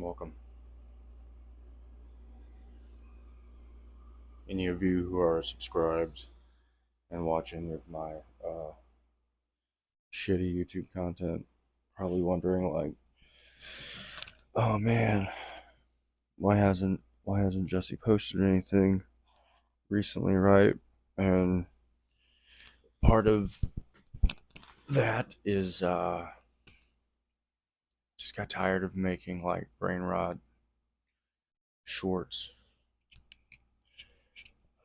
welcome. Any of you who are subscribed and watching of my shitty YouTube content, probably wondering like, oh man, why hasn't Jesse posted anything recently, right? And part of that is just got tired of making like brain rot shorts.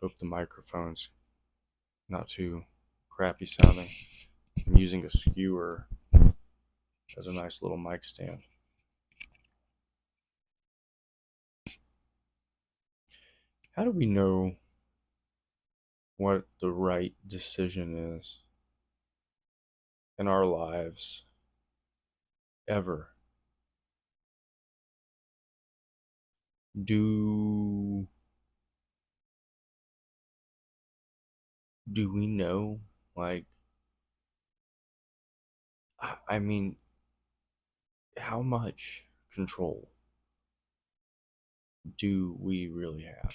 Hope the microphone's not too crappy sounding. I'm using a skewer as a nice little mic stand. How do we know what the right decision is in our lives ever? Do do we know? Like, I mean, how much control do we really have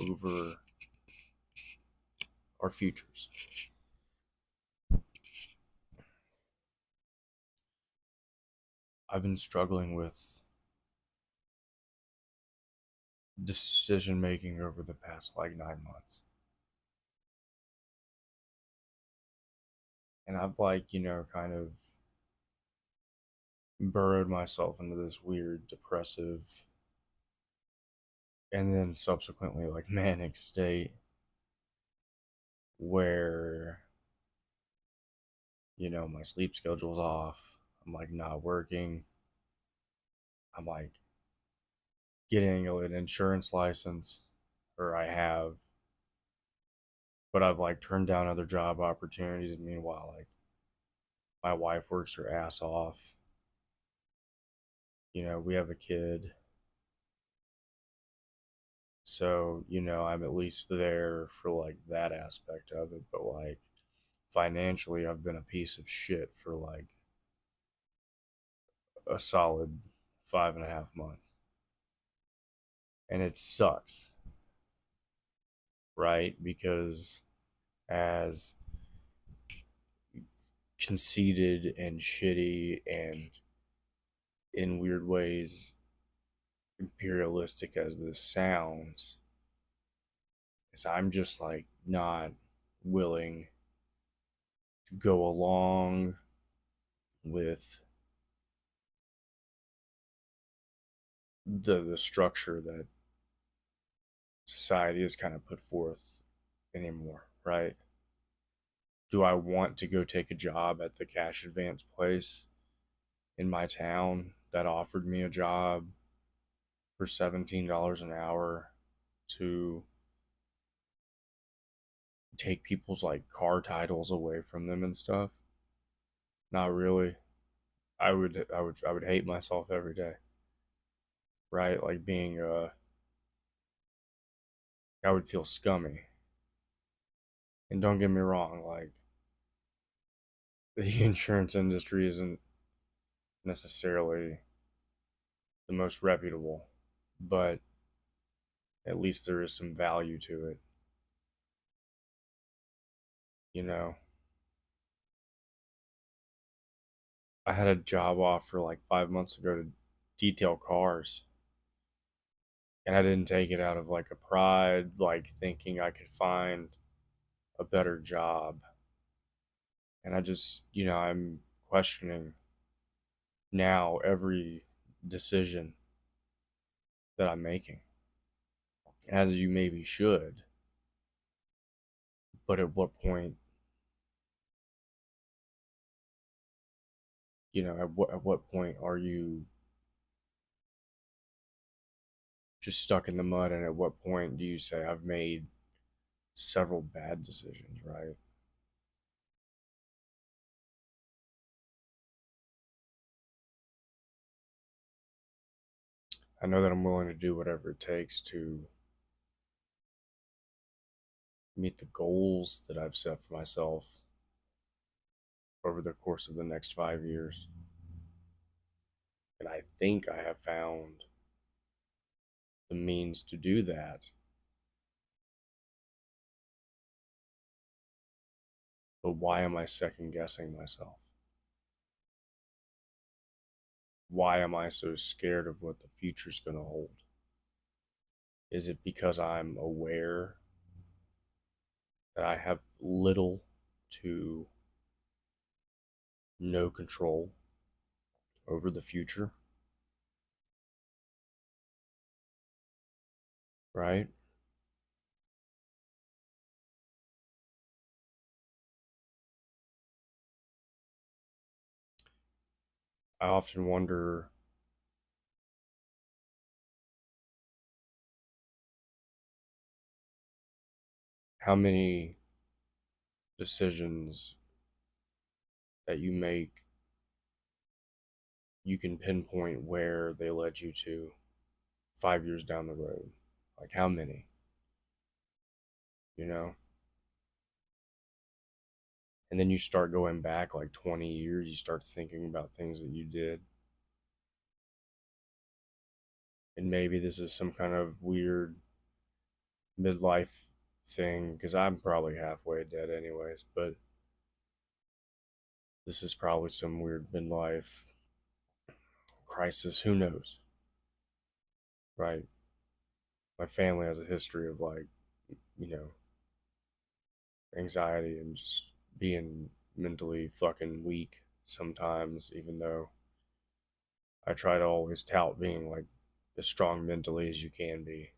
over our futures? I've been struggling with decision making over the past like 9 months. And I've like, kind of burrowed myself into this weird depressive and then subsequently like manic state where my sleep schedule's off. I'm like not working. I'm like getting an insurance license, or I have, but I've like turned down other job opportunities. And meanwhile, like my wife works her ass off. We have a kid. So, I'm at least there for like that aspect of it. But like financially, I've been a piece of shit for like a solid 5.5 months. And it sucks, right? Because as conceited and shitty and in weird ways imperialistic as this sounds, is I'm just like not willing to go along with the structure that society has kind of put forth anymore, right? Do I want to go take a job at the cash advance place in my town that offered me a job for $17 an hour to take people's like car titles away from them and stuff? Not really. I would hate myself every day, right? Like being I would feel scummy. And don't get me wrong, like the insurance industry isn't necessarily the most reputable, but at least there is some value to it. You know, I had a job offer like 5 months ago to detail cars, and I didn't take it out of like a pride, like thinking I could find a better job. And I just, I'm questioning now every decision that I'm making, as you maybe should. But at what point, at what point are you just stuck in the mud? And at what point do you say, I've made several bad decisions, right? I know that I'm willing to do whatever it takes to meet the goals that I've set for myself over the course of the next 5 years. And I think I have found the means to do that. But why am I second guessing myself? Why am I so scared of what the future's going to hold? Is it because I'm aware that I have little to no control over the future? Right? I often wonder how many decisions that you make you can pinpoint where they led you to 5 years down the road. Like how many, you know? And then you start going back like 20 years, you start thinking about things that you did. And maybe this is some kind of weird midlife thing because I'm probably halfway dead, anyways. But this is probably some weird midlife crisis. Who knows? Right? My family has a history of like, you know, anxiety and just being mentally fucking weak sometimes, even though I try to always tout being like as strong mentally as you can be.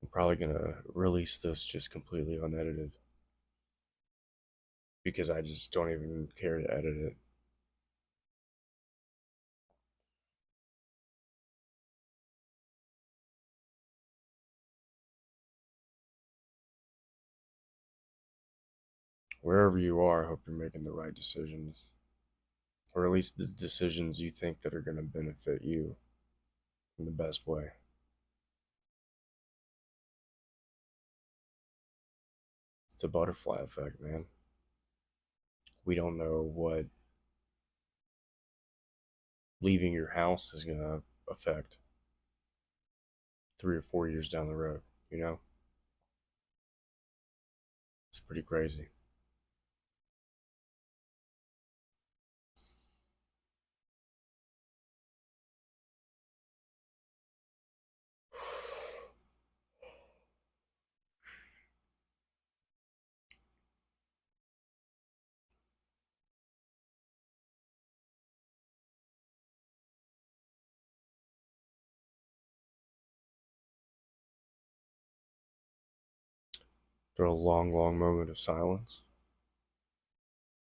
I'm probably gonna release this just completely unedited because I just don't even care to edit it. Wherever you are, I hope you're making the right decisions, or at least the decisions you think that are going to benefit you in the best way. It's the butterfly effect, man. We don't know what leaving your house is going to affect 3 or 4 years down the road, you know? It's pretty crazy. For a long, long moment of silence,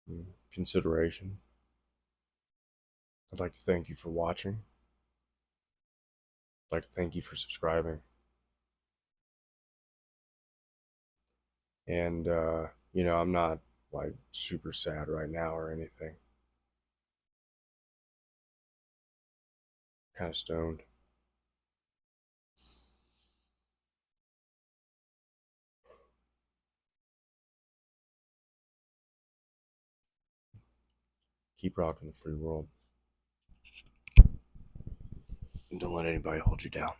and consideration, I'd like to thank you for watching. I'd like to thank you for subscribing. And, I'm not like super sad right now or anything. Kind of stoned. Keep rocking the free world. And don't let anybody hold you down.